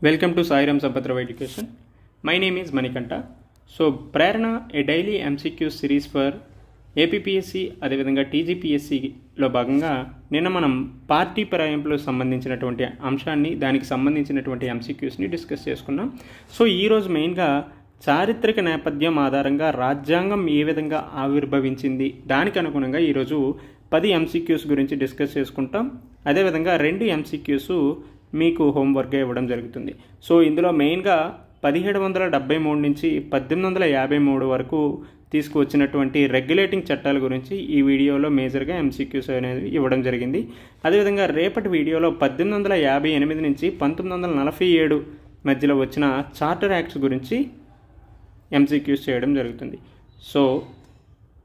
Welcome to Sairam Sampatrav Education. My name is Manikanta. So, Prerana, a daily MCQ series for APPSC అదేవిధంగా TGPSCలో భాగంగా నిన్న మనం party పరాయింపులకు సంబంధించినటువంటి అంశాన్ని దానికి సంబంధించినటువంటి MCQస్ని డిస్కస్ చేసుకున్నాం. సో ఈరోజు మెయిన్గా చారిత్రక నేపథ్యం ఆధారంగా రాజ్యాంగం ఏ విధంగా ఆవిర్భవించింది దానికి అనుగుణంగా ఈరోజు 10 MCQs గురించి డిస్కస్ చేసుకుంటాం. అదేవిధంగా 2 MCQs మీకు హోంవర్క్గా ఇవ్వడం జరుగుతుంది. సో ఇందులో మెయిన్గా 1773 నుంచి 1853 వరకు తీసుకువచ్చినటువంటి రెగ్యులేటింగ్ చట్టాల గురించి ఈ వీడియోలో మేజర్గా MCQs అనేది ఇవ్వడం జరిగింది. అదేవిధంగా రేపటి వీడియోలో 1858 నుంచి 1947 మధ్యలో వచ్చిన చార్టర్ యాక్ట్స్ గురించి MCQs చేయడం జరుగుతుంది. సో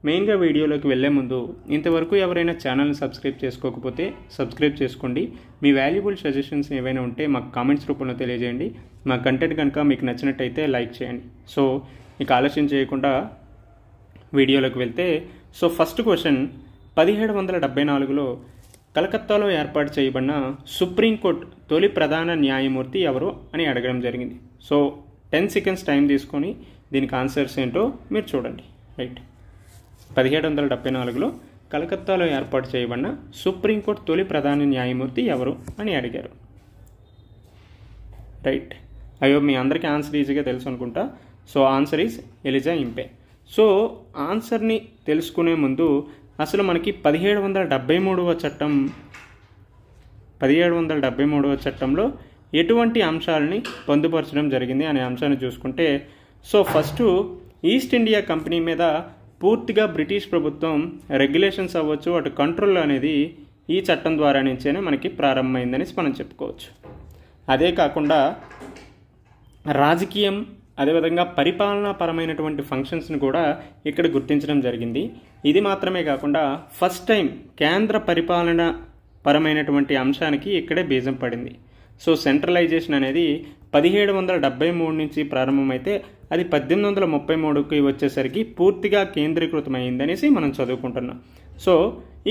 మెయిన్గా వీడియోలోకి వెళ్ళే ముందు ఇంతవరకు ఎవరైనా ఛానల్ని సబ్స్క్రైబ్ చేసుకోకపోతే సబ్స్క్రైబ్ చేసుకోండి. మీ వాల్యుబుల్ సజెషన్స్ ఏవైనా ఉంటే మాకు కామెంట్స్ రూపంలో తెలియజేయండి. మా కంటెంట్ కనుక మీకు నచ్చినట్టయితే లైక్ చేయండి. సో ఇక ఆలస్యం చేయకుండా వీడియోలోకి వెళ్తే సో ఫస్ట్ క్వశ్చన్ 1774లో కలకత్తాలో ఏర్పాటు చేయబడిన సుప్రీంకోర్టు తొలి ప్రధాన న్యాయమూర్తి ఎవరు అని అడగడం జరిగింది. సో 10 seconds టైం తీసుకొని దీనికి ఆన్సర్స్ ఏంటో మీరు చూడండి. రైట్, 1774లో కలకత్తాలో ఏర్పాటు చేయబడిన సుప్రీంకోర్టు తొలి ప్రధాన న్యాయమూర్తి ఎవరు అని అడిగారు. రైట్, అయ్యో మీ అందరికీ ఆన్సర్ ఈజీగా తెలుసు అనుకుంటా. So answer is Elijah Impey. So ఆన్సర్ని తెలుసుకునే ముందు అసలు మనకి 1773వ చట్టంలో ఎటువంటి అంశాలని పొందుపరచడం జరిగింది అనే అంశాన్ని చూసుకుంటే so first east India company మీద పూర్తిగా బ్రిటిష్ ప్రభుత్వం రెగ్యులేషన్స్ అవ్వచ్చు అటు కంట్రోల్ అనేది ఈ చట్టం ద్వారా నుంచేనే మనకి ప్రారంభమైందని మనం చెప్పుకోవచ్చు. అదే కాకుండా రాజకీయం అదేవిధంగా పరిపాలనాపరమైనటువంటి ఫంక్షన్స్ని కూడా ఇక్కడ గుర్తించడం జరిగింది. ఇది మాత్రమే కాకుండా ఫస్ట్ టైం కేంద్ర పరిపాలన పరమైనటువంటి అంశానికి ఇక్కడే బీజం పడింది. సో సెంట్రలైజేషన్ అనేది 1773 నుంచి ప్రారంభమైతే అది 1833కి వచ్చేసరికి పూర్తిగా కేంద్రీకృతమైందనేసి మనం చదువుకుంటున్నాం. సో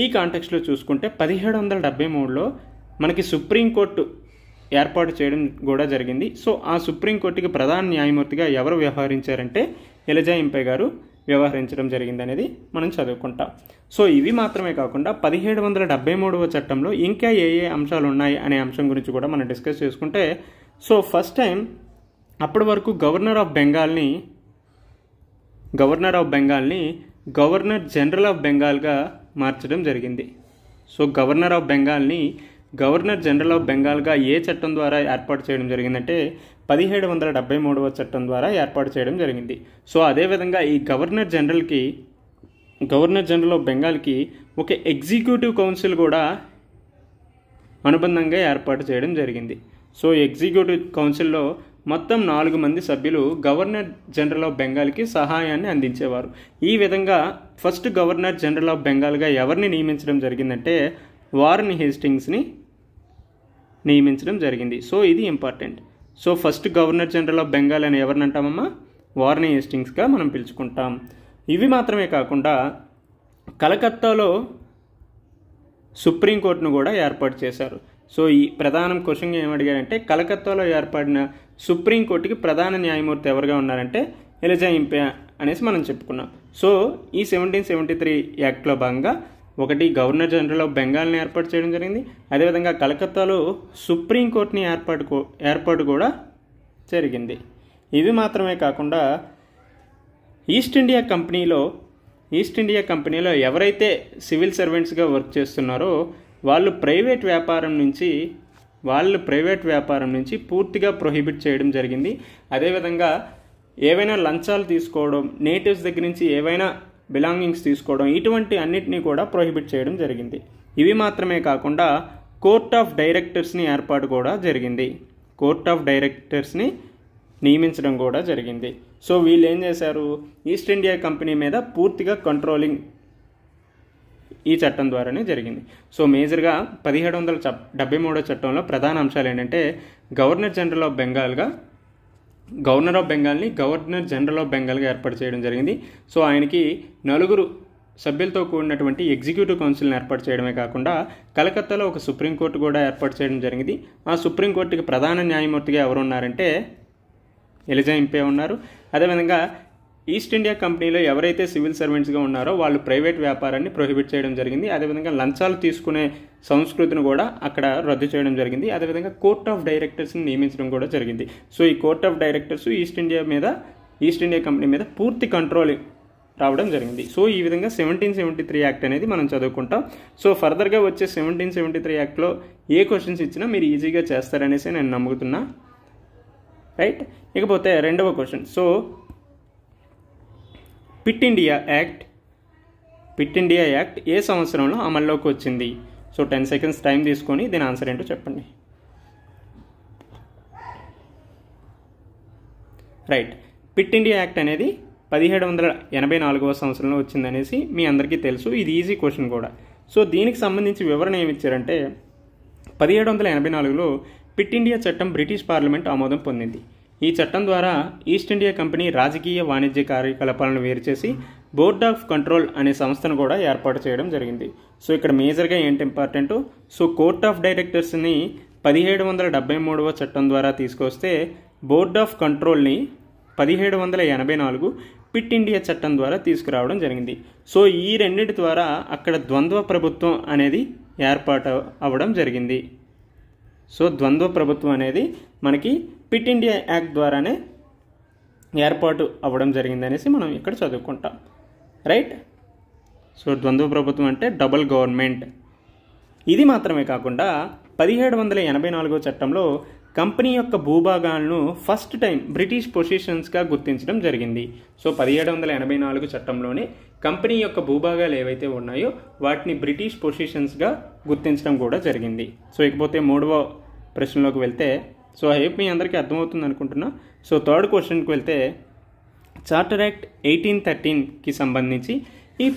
ఈ కాంటెక్స్ట్లో చూసుకుంటే 1773లో మనకి సుప్రీంకోర్టు ఏర్పాటు చేయడం కూడా జరిగింది. సో ఆ సుప్రీంకోర్టుకి ప్రధాన న్యాయమూర్తిగా ఎవరు వ్యవహరించారంటే ఎలిజా ఇంపే గారు వ్యవహరించడం జరిగిందనేది మనం చదువుకుంటాం. సో ఇవి మాత్రమే కాకుండా 1773వ చట్టంలో ఇంకా ఏ అంశాలు ఉన్నాయి అనే అంశం గురించి కూడా మనం డిస్కస్ చేసుకుంటే సో ఫస్ట్ టైం అప్పటి వరకు గవర్నర్ గవర్నర్ జనరల్ ఆఫ్ బెంగాల్గా మార్చడం జరిగింది. సో గవర్నర్ జనరల్ ఆఫ్ బెంగాల్గా ఏ చట్టం ద్వారా ఏర్పాటు చేయడం జరిగిందంటే 1773వ చట్టం ద్వారా ఏర్పాటు చేయడం జరిగింది. సో అదేవిధంగా ఈ గవర్నర్ జనరల్ ఆఫ్ బెంగాల్కి ఒక ఎగ్జిక్యూటివ్ కౌన్సిల్ కూడా అనుబంధంగా ఏర్పాటు చేయడం జరిగింది. సో ఎగ్జిక్యూటివ్ కౌన్సిల్లో మొత్తం 4 మంది సభ్యులు గవర్నర్ జనరల్ ఆఫ్ బెంగాల్కి సహాయాన్ని అందించేవారు. ఈ విధంగా ఫస్ట్ గవర్నర్ జనరల్ ఆఫ్ బెంగాల్గా ఎవరిని నియమించడం జరిగిందంటే వారన్ హేస్టింగ్స్ని నియమించడం జరిగింది. సో ఇది important. So first governor general of Bengal అని ఎవరిని అంటామమ్మా? వారన్ హేస్టింగ్స్గా మనం పిలుచుకుంటాం. ఇవి మాత్రమే కాకుండా కలకత్తాలో సుప్రీంకోర్టును కూడా ఏర్పాటు చేశారు. సో ఈ ప్రధాన క్వశ్చన్ ఏమడిగారంటే కలకత్తాలో ఏర్పడిన సుప్రీంకోర్టుకి ప్రధాన న్యాయమూర్తి ఎవరుగా ఉన్నారంటే ఎలిజా ఇంపే అనేసి మనం చెప్పుకున్నాం. సో ఈ 1773 యాక్ట్లో భాగంగా ఒకటి గవర్నర్ జనరల్ ఆఫ్ బెంగాల్ని ఏర్పాటు చేయడం జరిగింది. అదేవిధంగా కలకత్తాలో సుప్రీంకోర్టుని ఏర్పాటు కూడా జరిగింది. ఇవి మాత్రమే కాకుండా ఈస్ట్ ఇండియా కంపెనీలో ఎవరైతే సివిల్ సర్వెంట్స్గా వర్క్ చేస్తున్నారో వాళ్ళు ప్రైవేట్ వ్యాపారం నుంచి పూర్తిగా ప్రొహిబిట్ చేయడం జరిగింది. అదేవిధంగా ఏవైనా లంచాలు తీసుకోవడం, నేటివ్స్ దగ్గర నుంచి ఏవైనా బిలాంగింగ్స్ తీసుకోవడం ఇటువంటి అన్నిటినీ కూడా ప్రొహిబిట్ చేయడం జరిగింది. ఇవి మాత్రమే కాకుండా కోర్ట్ ఆఫ్ డైరెక్టర్స్ని ఏర్పాటు కూడా జరిగింది. కోర్ట్ ఆఫ్ డైరెక్టర్స్ని నియమించడం కూడా జరిగింది. సో వీళ్ళు ఏం చేశారు? ఈస్ట్ ఇండియా కంపెనీ మీద పూర్తిగా కంట్రోలింగ్ ఈ చట్టం ద్వారానే జరిగింది. సో మేజర్గా 1773 చట్టంలో ప్రధాన అంశాలు ఏంటంటే గవర్నర్ జనరల్ ఆఫ్ బెంగాల్ని గవర్నర్ జనరల్ ఆఫ్ బెంగాల్గా ఏర్పాటు చేయడం జరిగింది. సో ఆయనకి 4 సభ్యులతో కూడినటువంటి ఎగ్జిక్యూటివ్ కౌన్సిల్ని ఏర్పాటు చేయడమే కాకుండా కలకత్తాలో ఒక సుప్రీంకోర్టు కూడా ఏర్పాటు చేయడం జరిగింది. ఆ సుప్రీంకోర్టుకి ప్రధాన న్యాయమూర్తిగా ఎవరు ఉన్నారంటే ఎలిజా ఇంపే ఉన్నారు. అదేవిధంగా ఈస్ట్ ఇండియా కంపెనీలో ఎవరైతే సివిల్ సర్వెంట్స్గా ఉన్నారో వాళ్ళు ప్రైవేట్ వ్యాపారాన్ని ప్రొహిబిట్ చేయడం జరిగింది. అదేవిధంగా లంచాలు తీసుకునే సంస్కృతిని కూడా అక్కడ రద్దు చేయడం జరిగింది. అదేవిధంగా కోర్ట్ ఆఫ్ డైరెక్టర్స్ని నియమించడం కూడా జరిగింది. సో ఈ court of directors east India company మీద పూర్తి కంట్రోల్ రావడం జరిగింది. సో ఈ విధంగా 1773 యాక్ట్ అనేది మనం చదువుకుంటాం. సో ఫర్దర్గా వచ్చే 1773 యాక్ట్లో ఏ క్వశ్చన్స్ ఇచ్చినా మీరు ఈజీగా చేస్తారనేసి నేను నమ్ముతున్నా. రైట్, ఇకపోతే రెండవ question. So Pitt India act ఏ సంవత్సరంలో అమల్లోకి వచ్చింది? సో 10 సెకండ్స్ టైం తీసుకొని దీని ఆన్సర్ ఏంటో చెప్పండి. రైట్, పిట్ ఇండియా యాక్ట్ అనేది 1784వ సంవత్సరంలో వచ్చిందనేసి మీ అందరికీ తెలుసు. ఇది ఈజీ క్వశ్చన్ కూడా. సో దీనికి సంబంధించి వివరణ ఏమి ఇచ్చారంటే 1784లో పిట్ ఇండియా చట్టం బ్రిటిష్ పార్లమెంట్ ఆమోదం పొందింది. ఈ చట్టం ద్వారా ఈస్ట్ ఇండియా కంపెనీ రాజకీయ వాణిజ్య కార్యకలాపాలను వేరు చేసి బోర్డ్ ఆఫ్ కంట్రోల్ అనే సంస్థను కూడా ఏర్పాటు చేయడం జరిగింది. సో ఇక్కడ మేజర్గా ఏంటి ఇంపార్టెంట్, సో కోర్ట్ ఆఫ్ డైరెక్టర్స్ని 1773వ చట్టం ద్వారా తీసుకొస్తే బోర్డ్ ఆఫ్ కంట్రోల్ని 1784 పిట్ ఇండియా చట్టం ద్వారా తీసుకురావడం జరిగింది. సో ఈ రెండింటి ద్వారా అక్కడ ద్వంద్వ ప్రభుత్వం అనేది ఏర్పాటు అవ్వడం జరిగింది. సో ద్వంద్వ ప్రభుత్వం అనేది మనకి పిట్ ఇండియా యాక్ట్ ద్వారానే ఏర్పాటు అవ్వడం జరిగింది అనేసి మనం ఇక్కడ చదువుకుంటాం. రైట్, సో ద్వంద్వ ప్రభుత్వం అంటే డబుల్ గవర్నమెంట్. ఇది మాత్రమే కాకుండా 1784 చట్టంలో కంపెనీ యొక్క భూభాగాలను ఫస్ట్ టైం బ్రిటిష్ పొజిషన్స్గా గుర్తించడం జరిగింది. సో 1784 చట్టంలోనే కంపెనీ యొక్క భూభాగాలు ఏవైతే ఉన్నాయో వాటిని బ్రిటిష్ పొజిషన్స్గా గుర్తించడం కూడా జరిగింది. సో ఇకపోతే మూడవ ప్రశ్నలోకి వెళ్తే, సో హైప్ మీ అందరికీ అర్థమవుతుంది అనుకుంటున్నా. సో థర్డ్ క్వశ్చన్కి వెళ్తే చార్టర్ యాక్ట్ 1813కి సంబంధించి ఈ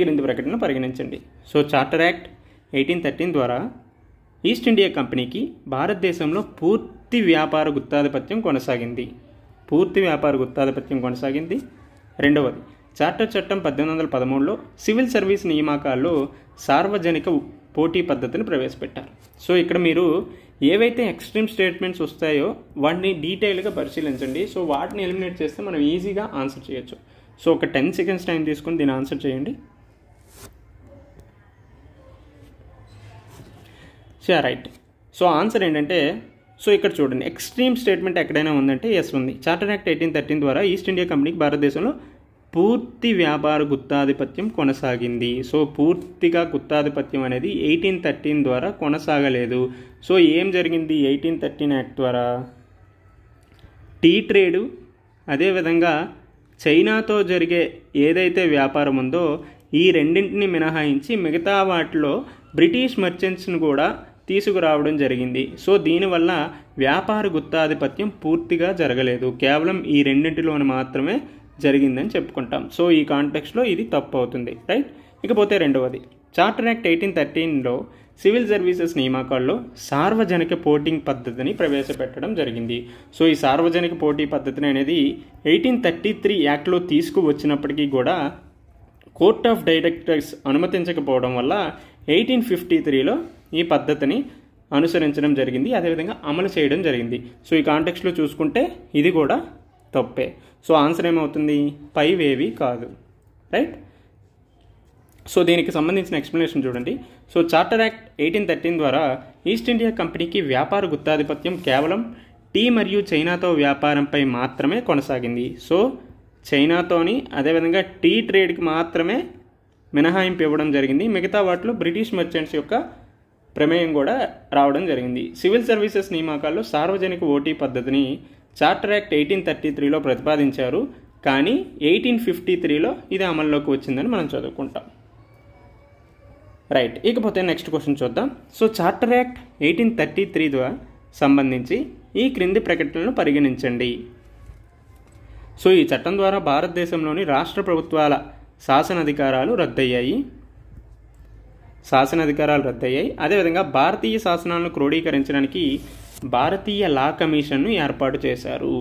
క్రింది ప్రకటన పరిగణించండి. సో చార్టర్ యాక్ట్ 1813 ద్వారా ఈస్ట్ ఇండియా కంపెనీకి భారతదేశంలో పూర్తి వ్యాపార గుత్తాధిపత్యం కొనసాగింది. రెండవది, చార్టర్ చట్టం 1813లో సివిల్ సర్వీస్ నియామకాల్లో సార్వజనిక పోటీ పద్ధతిని ప్రవేశపెట్టారు. సో ఇక్కడ మీరు ఏవైతే ఎక్స్ట్రీమ్ స్టేట్మెంట్స్ వస్తాయో వాటిని డీటెయిల్గా పరిశీలించండి. సో వాటిని ఎలిమినేట్ చేస్తే మనం ఈజీగా ఆన్సర్ చేయొచ్చు. సో ఒక 10 సెకండ్స్ టైం తీసుకొని దీన్ని ఆన్సర్ చేయండి. రైట్, సో ఆన్సర్ ఏంటంటే, సో ఇక్కడ చూడండి, ఎక్స్ట్రీమ్ స్టేట్మెంట్ ఎక్కడైనా ఉందంటే ఎస్ ఉంది. చార్టర్ యాక్ట్ 1813 ద్వారా ఈస్ట్ ఇండియా కంపెనీకి భారతదేశంలో పూర్తి వ్యాపార గుత్తాధిపత్యం కొనసాగింది. సో పూర్తిగా గుత్తాధిపత్యం అనేది 1813 ద్వారా కొనసాగలేదు. సో ఏం జరిగింది 1813 యాక్ట్ ద్వారా? టీ ట్రేడు, అదేవిధంగా చైనాతో జరిగే ఏదైతే వ్యాపారం ఉందో ఈ రెండింటిని మినహాయించి మిగతా వాటిలో బ్రిటిష్ మర్చెంట్స్ను కూడా తీసుకురావడం జరిగింది. సో దీనివల్ల వ్యాపార గుత్తాధిపత్యం పూర్తిగా జరగలేదు, కేవలం ఈ రెండింటిలోని మాత్రమే జరిగిందని చెప్పుకుంటాం. సో ఈ కాంటెక్స్ట్లో ఇది తప్పు అవుతుంది. రైట్, ఇకపోతే రెండవది, చార్టర్ యాక్ట్ 1813లో సివిల్ సర్వీసెస్ నియామకాల్లో సార్వజనిక పోటింగ్ పద్ధతిని ప్రవేశపెట్టడం జరిగింది. సో ఈ సార్వజనిక పోటీ పద్ధతిని అనేది 1833 యాక్ట్లో తీసుకువచ్చినప్పటికీ కూడా కోర్ట్ ఆఫ్ డైరెక్టర్స్ అనుమతించకపోవడం వల్ల 1853లో ఈ పద్ధతిని అనుసరించడం జరిగింది, అదేవిధంగా అమలు చేయడం జరిగింది. సో ఈ కాంటెక్స్ట్లో చూసుకుంటే ఇది కూడా తప్పే. సో ఆన్సర్ ఏమవుతుంది? పైవేవి కాదు. రైట్, సో దీనికి సంబంధించిన ఎక్స్ప్లెనేషన్ చూడండి. సో చార్టర్ యాక్ట్ 1813 ద్వారా ఈస్ట్ ఇండియా కంపెనీకి వ్యాపార గుత్తాధిపత్యం కేవలం టీ మరియు చైనాతో వ్యాపారంపై మాత్రమే కొనసాగింది. సో చైనాతోని అదేవిధంగా టీ ట్రేడ్కి మాత్రమే మినహాయింపు ఇవ్వడం జరిగింది. మిగతా వాటిలో బ్రిటిష్ మర్చెంట్స్ యొక్క ప్రమేయం కూడా రావడం జరిగింది. సివిల్ సర్వీసెస్ నియామకాల్లో సార్వజనిక ఓటీ పద్ధతిని చార్టర్ యాక్ట్ 1833లో ప్రతిపాదించారు, కానీ 1853లో ఇది అమల్లోకి వచ్చిందని మనం చదువుకుంటాం. రైట్, ఇకపోతే నెక్స్ట్ క్వశ్చన్ చూద్దాం. సో చార్టర్ యాక్ట్ 1833 ద్వారా సంబంధించి ఈ క్రింది ప్రకటనలను పరిగణించండి. సో ఈ చట్టం ద్వారా భారతదేశంలోని రాష్ట్ర ప్రభుత్వాల శాసనాధికారాలు రద్దయ్యాయి. అదేవిధంగా భారతీయ శాసనాలను క్రోడీకరించడానికి భారతీయ లా కమిషన్ను ఏర్పాటు చేశారు.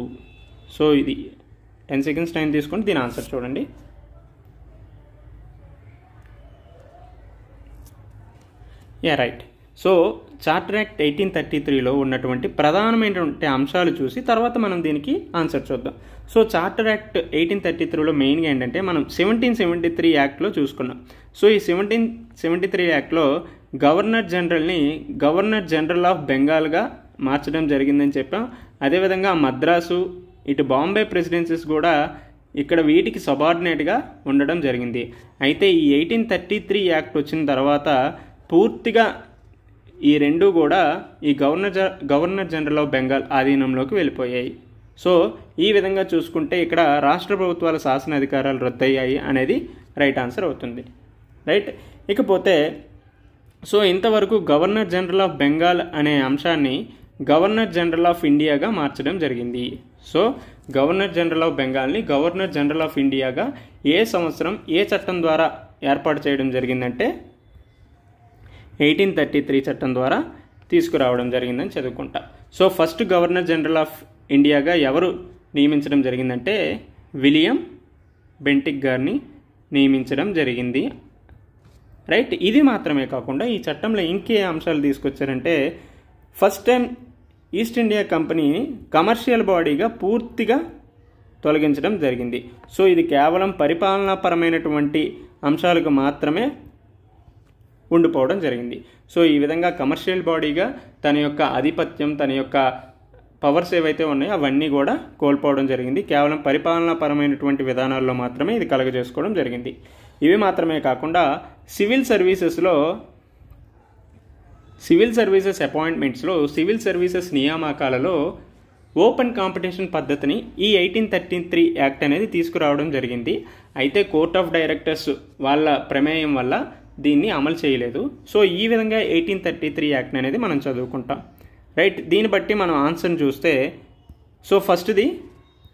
సో ఇది 10 సెకండ్స్ టైం తీసుకొని దీని ఆన్సర్ చూడండి. రైట్. సో చార్టర్ యాక్ట్ 1833లో ఉన్నటువంటి ప్రధానమైనటువంటి అంశాలు చూసి తర్వాత మనం దీనికి ఆన్సర్ చూద్దాం. సో చార్టర్ యాక్ట్ 1833లో మెయిన్గా ఏంటంటే మనం 1773 యాక్ట్లో చూసుకున్నాం. సో ఈ 1773 యాక్ట్లో గవర్నర్ జనరల్ని గవర్నర్ జనరల్ ఆఫ్ బెంగాల్గా మార్చడం జరిగిందని చెప్పాం. అదేవిధంగా మద్రాసు, ఇటు బాంబే ప్రెసిడెన్సీస్ కూడా ఇక్కడ వీటికి సబార్డినేట్గా ఉండడం జరిగింది. అయితే ఈ 1833 యాక్ట్ వచ్చిన తర్వాత పూర్తిగా ఈ రెండు కూడా ఈ గవర్నర్ జనరల్ ఆఫ్ బెంగాల్ ఆధీనంలోకి వెళ్ళిపోయాయి. సో ఈ విధంగా చూసుకుంటే ఇక్కడ రాష్ట్ర ప్రభుత్వాల శాసన అధికారాలు రద్దయ్యాయి అనేది రైట్ ఆన్సర్ అవుతుంది. రైట్. ఇకపోతే సో ఇంతవరకు గవర్నర్ జనరల్ ఆఫ్ బెంగాల్ అనే అంశాన్ని గవర్నర్ జనరల్ ఆఫ్ ఇండియాగా మార్చడం జరిగింది. సో గవర్నర్ జనరల్ ఆఫ్ బెంగాల్ని గవర్నర్ జనరల్ ఆఫ్ ఇండియాగా ఏ సంవత్సరం ఏ చట్టం ద్వారా ఏర్పాటు చేయడం జరిగిందంటే 1833 చట్టం ద్వారా తీసుకురావడం జరిగిందని చదువుకుంటా. So first governor general of ఇండియాగా ఎవరు నియమించడం జరిగిందంటే విలియం బెంటిక్ గారిని నియమించడం జరిగింది. రైట్. ఇది మాత్రమే కాకుండా ఈ చట్టంలో ఇంకే అంశాలు తీసుకొచ్చారంటే ఫస్ట్ టైం ఈస్ట్ ఇండియా కంపెనీని కమర్షియల్ బాడీగా పూర్తిగా తొలగించడం జరిగింది. సో ఇది కేవలం పరిపాలనాపరమైనటువంటి అంశాలకు మాత్రమే ఉండిపోవడం జరిగింది. సో ఈ విధంగా కమర్షియల్ బాడీగా తన యొక్క ఆధిపత్యం, తన యొక్క పవర్స్ ఏవైతే ఉన్నాయో అవన్నీ కూడా కోల్పోవడం జరిగింది. కేవలం పరిపాలనాపరమైనటువంటి విధానాల్లో మాత్రమే ఇది కలుగజేసుకోవడం జరిగింది. ఇవి మాత్రమే కాకుండా సివిల్ సర్వీసెస్ అపాయింట్మెంట్స్లో, సివిల్ సర్వీసెస్ నియామకాలలో ఓపెన్ కాంపిటీషన్ పద్ధతిని ఈ 1833 యాక్ట్ అనేది తీసుకురావడం జరిగింది. అయితే కోర్ట్ ఆఫ్ డైరెక్టర్స్ వాళ్ళ ప్రమేయం వల్ల దీన్ని అమలు చేయలేదు. సో ఈ విధంగా 1833 యాక్ట్ అనేది మనం చదువుకుంటాం. రైట్. దీన్ని బట్టి మనం ఆన్సర్ని చూస్తే సో ఫస్ట్ది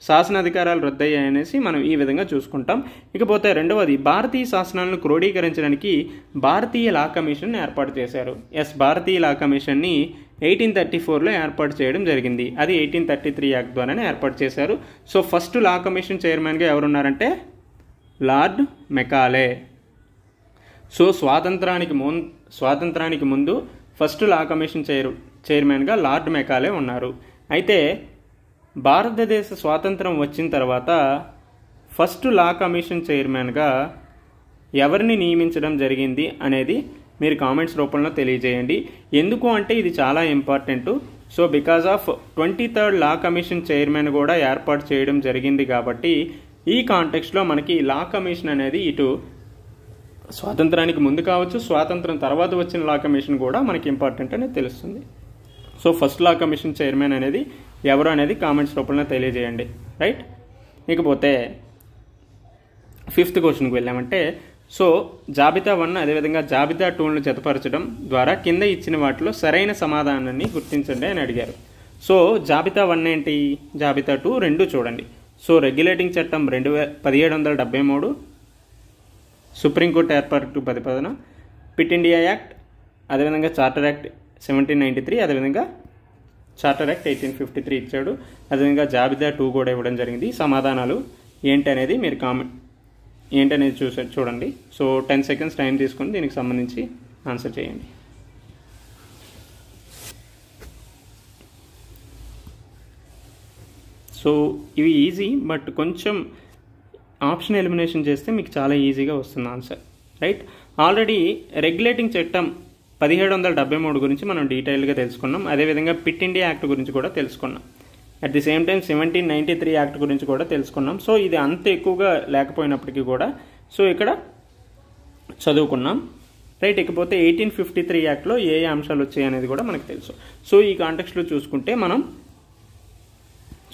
శాసనాధికారాలు రద్దయ్యాయనేసి మనం ఈ విధంగా చూసుకుంటాం. ఇకపోతే రెండవది భారతీయ శాసనాలను క్రోడీకరించడానికి భారతీయ లా కమిషన్ ఏర్పాటు చేశారు. భారతీయ లా కమిషన్ని 1834లో ఏర్పాటు చేయడం జరిగింది. అది 1833 యాక్ట్ ద్వారానే ఏర్పాటు చేశారు. సో ఫస్ట్ లా కమిషన్ చైర్మన్గా ఎవరున్నారంటే లార్డ్ మెకాలే. సో స్వాతంత్రానికి ముందు ఫస్ట్ లా కమిషన్ చైర్మన్గా లార్డ్ మెకాలే ఉన్నారు. అయితే భారతదేశ స్వాతంత్రం వచ్చిన తర్వాత ఫస్ట్ లా కమిషన్ చైర్మన్గా ఎవరిని నియమించడం జరిగింది అనేది మీరు కామెంట్స్ రూపంలో తెలియజేయండి. ఎందుకు అంటే ఇది చాలా important. So because of 23rd law commission chairman కూడా ఏర్పాటు చేయడం జరిగింది కాబట్టి ఈ కాంటెక్స్ట్లో మనకి లా కమిషన్ అనేది ఇటు స్వాతంత్రానికి ముందు కావచ్చు, స్వాతంత్రం తర్వాత వచ్చిన లా కమిషన్ కూడా మనకి ఇంపార్టెంట్ అనేది తెలుస్తుంది. So first law commission chairman అనేది ఎవరు అనేది కామెంట్స్ రూపంలో తెలియజేయండి. రైట్. ఇకపోతే 5th క్వశ్చన్కి వెళ్ళామంటే సో జాబితా 1 అదేవిధంగా జాబితా 2లను జతపరచడం ద్వారా కింద ఇచ్చిన వాటిలో సరైన సమాధానాన్ని గుర్తించండి అని అడిగారు. సో జాబితా 1 ఏంటి, జాబితా 2 రెండు చూడండి. సో రెగ్యులేటింగ్ చట్టం 1773, సుప్రీంకోర్టు ఏర్పాటు ప్రతిపాదన, పిట్ ఇండియా యాక్ట్, అదేవిధంగా చార్టర్ యాక్ట్ 1793, అదేవిధంగా చార్టర్ యాక్ట్ 1853 ఇచ్చాడు. అదేవిధంగా జాబితా 2 కూడా ఇవ్వడం జరిగింది. సమాధానాలు ఏంటనేది మీరు ఏంటనేది చూడండి. సో 10 seconds టైం తీసుకొని దీనికి సంబంధించి ఆన్సర్ చేయండి. సో ఇవి ఈజీ, బట్ కొంచెం ఆప్షన్ ఎలిమినేషన్ చేస్తే మీకు చాలా ఈజీగా వస్తుంది ఆన్సర్. రైట్. ఆల్రెడీ రెగ్యులేటింగ్ చట్టం 1773 గురించి మనం డీటెయిల్గా తెలుసుకున్నాం. అదేవిధంగా పిట్ ఇండియా యాక్ట్ గురించి కూడా తెలుసుకున్నాం. At the same time 1793 act గురించి కూడా తెలుసుకున్నాం. సో ఇది అంత ఎక్కువగా లేకపోయినప్పటికీ కూడా సో ఇక్కడ చదువుకున్నాం. రైట్. ఇకపోతే 1853 యాక్ట్లో ఏ అంశాలు వచ్చాయి అనేది కూడా మనకు తెలుసు. సో ఈ కాంటెక్స్ట్లో చూసుకుంటే మనం